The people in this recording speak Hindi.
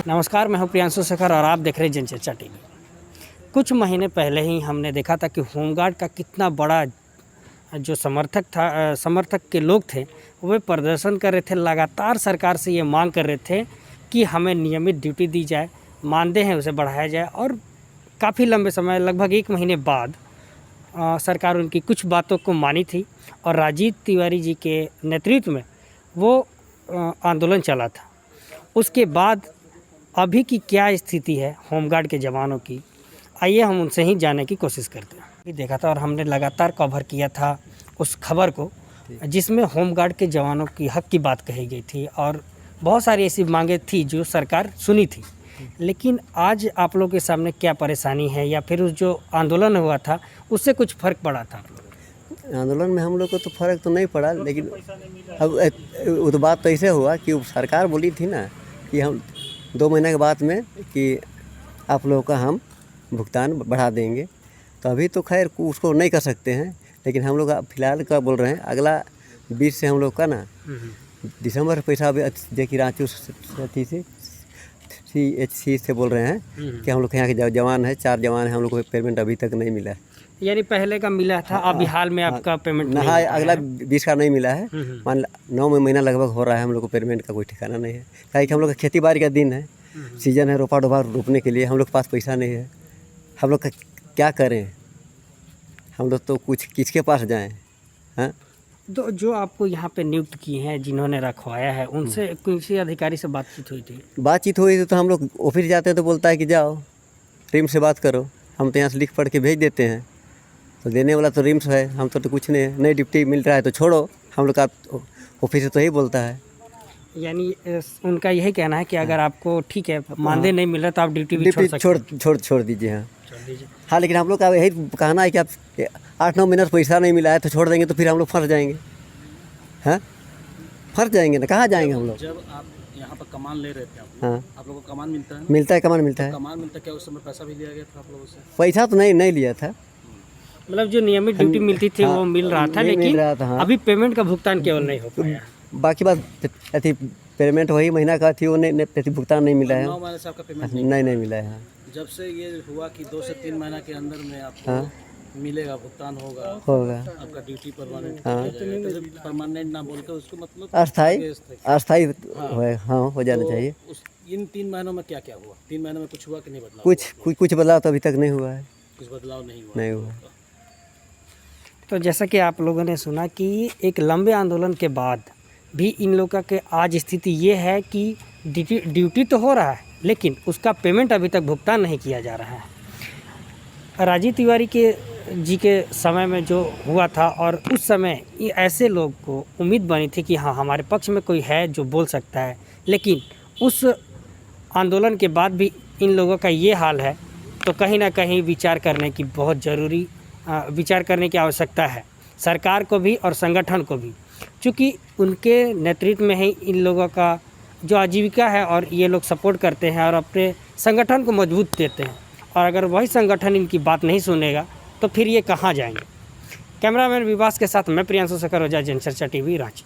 नमस्कार, मैं हूं प्रियांशु शेखर और आप देख रहे हैं जनचर्चा टीवी। कुछ महीने पहले ही हमने देखा था कि होमगार्ड का कितना बड़ा जो समर्थक के लोग थे वे प्रदर्शन कर रहे थे। लगातार सरकार से ये मांग कर रहे थे कि हमें नियमित ड्यूटी दी जाए, मानदेय है उसे बढ़ाया जाए। और काफ़ी लंबे समय, लगभग 1 महीने बाद सरकार उनकी कुछ बातों को मानी थी और राजीव तिवारी जी के नेतृत्व में वो आंदोलन चला था। उसके बाद अभी की क्या स्थिति है होमगार्ड के जवानों की, आइए हम उनसे ही जानने की कोशिश करते हैं। अभी देखा था और हमने लगातार कवर किया था उस खबर को जिसमें होमगार्ड के जवानों की हक की बात कही गई थी और बहुत सारी ऐसी मांगें थी जो सरकार सुनी थी। लेकिन आज आप लोगों के सामने क्या परेशानी है या फिर उस जो आंदोलन हुआ था उससे कुछ फ़र्क पड़ा था? आंदोलन में हम लोग को तो फ़र्क तो नहीं पड़ा, लेकिन अब वो तो बात तो ऐसे हुआ कि सरकार बोली थी ना कि हम 2 महीने के बाद में कि आप लोगों का हम भुगतान बढ़ा देंगे। तो अभी तो खैर उसको नहीं कर सकते हैं, लेकिन हम लोग फ़िलहाल का बोल रहे हैं अगला 20 से हम लोग का ना दिसंबर पैसा अभी देखिए रांची से CHC से बोल रहे हैं कि हम लोग यहाँ के जवान है, 4 जवान हैं, हम लोग को पेमेंट अभी तक नहीं मिला है। यानी पहले का मिला था, अभी हाल में आपका पेमेंट नहीं? हाँ, अगला 20 का नहीं मिला है। मान 9 महीना लगभग हो रहा है, हम लोग को पेमेंट का कोई ठिकाना नहीं है। क्या कि हम लोग का खेती बाड़ी का दिन है, सीजन है, रोपा डोपा रोपने के लिए हम लोग के पास पैसा नहीं है। हम लोग का क्या करें? हम लोग तो कुछ किसके पास जाएं? हाँ, तो जो आपको यहाँ पे नियुक्त किए हैं, जिन्होंने रखवाया है, उनसे किसी अधिकारी से बातचीत हुई थी? बातचीत हुई तो हम लोग ऑफिस जाते हैं तो बोलता है कि जाओ रिम्स से बात करो। हम तो यहाँ से लिख पढ़ के भेज देते हैं, तो देने वाला तो रिम्स है, हम तो कुछ नहीं है। नई ड्यूटी मिल रहा है तो छोड़ो, हम लोग का ऑफिस से तो यही बोलता है। यानी उनका यही कहना है कि अगर आपको ठीक है मानदेय नहीं मिल रहा तो आप ड्यूटी भी छोड़ दीजिए। हाँ, लेकिन हम लोग का यही कहना है कि आप 8-9 महीने पैसा नहीं मिला है तो छोड़ देंगे तो फिर हम लोग फंस जाएंगे। हाँ, फंस जाएंगे ना, कहाँ जाएंगे हम लोग? जब आप यहाँ पर कमान ले रहे थे हाँ, आप लोगों को कमान मिलता है? मिलता है, कमान मिलता है। कमान मिलता है, क्या उस समय पैसा भी लिया गया था आप लोगों से? पैसा तो नहीं लिया था, मतलब जो नियमित ड्यूटी मिलती थी वो मिल रहा था, लेकिन हाँ। अभी पेमेंट का भुगतान केवल नहीं हो पाया। बाकी बात अथी पेमेंट वही महीना का थी, वो नहीं भुगतान नहीं मिला है। 9 महीने से आपका पेमेंट नहीं मिला है। जब से ये हुआ कि 2 से 3 महीना के अंदर में आपको मिलेगा, भुगतान होगा आपका ड्यूटी परमानेंट परमानेंट ना बोल के उसको मतलब अस्थाई हो जाना चाहिए। इन 3 महीनों में क्या क्या हुआ? 3 महीनों में कुछ हुआ कि नहीं बदलाव? कुछ बदलाव तो अभी तक नहीं हुआ है। कुछ बदलाव नहीं हुआ। तो जैसा कि आप लोगों ने सुना कि एक लंबे आंदोलन के बाद भी इन लोगों के आज स्थिति ये है कि ड्यूटी तो हो रहा है लेकिन उसका पेमेंट अभी तक भुगतान नहीं किया जा रहा है। राजीव तिवारी जी के समय में जो हुआ था और उस समय ऐसे लोग को उम्मीद बनी थी कि हाँ हमारे पक्ष में कोई है जो बोल सकता है, लेकिन उस आंदोलन के बाद भी इन लोगों का ये हाल है। तो कहीं ना कहीं विचार करने की आवश्यकता है सरकार को भी और संगठन को भी, क्योंकि उनके नेतृत्व में ही इन लोगों का जो आजीविका है और ये लोग सपोर्ट करते हैं और अपने संगठन को मजबूत देते हैं। और अगर वही संगठन इनकी बात नहीं सुनेगा तो फिर ये कहाँ जाएंगे? कैमरामैन विवास के साथ मैं प्रियांशु शेखर, जनचर्चा टीवी, रांची।